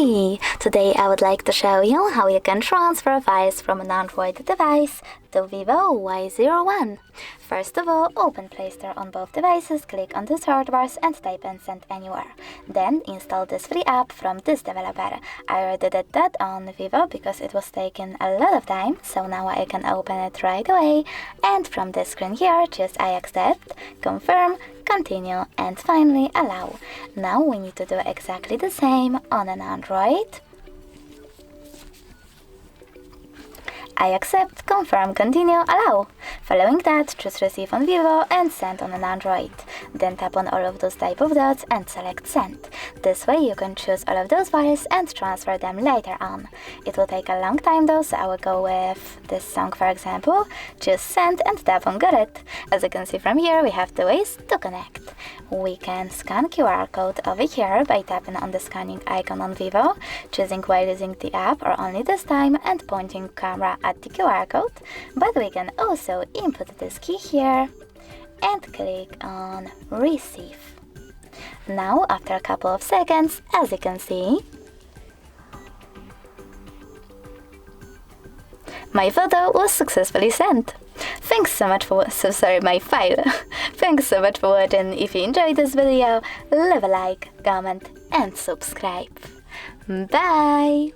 Hi! Today I would like to show you how you can transfer files from an Android device to VIVO Y01. First of all, open Play Store on both devices, click on the search bars and type in Send Anywhere. Then install this free app from this developer. I already did that on Vivo because it was taking a lot of time, so now I can open it right away. And from this screen here, choose I accept, confirm, continue, and finally allow. Now we need to do exactly the same on an Android. I accept, confirm, continue, allow. Following that, choose receive on Vivo and send on an Android. Then tap on all of those type of dots and select send. This way you can choose all of those files and transfer them later on. It will take a long time though, so I will go with this song for example. Choose send and tap on get it. As you can see from here, we have two ways to connect. We can scan QR code over here by tapping on the scanning icon on Vivo, choosing while using the app or only this time and pointing camera at the QR code, but we can also input this key here and click on receive. Now after a couple of seconds, as you can see, my photo was successfully sent. Thanks so much for my file. Thanks so much for watching. If you enjoyed this video, leave a like, comment and subscribe. Bye!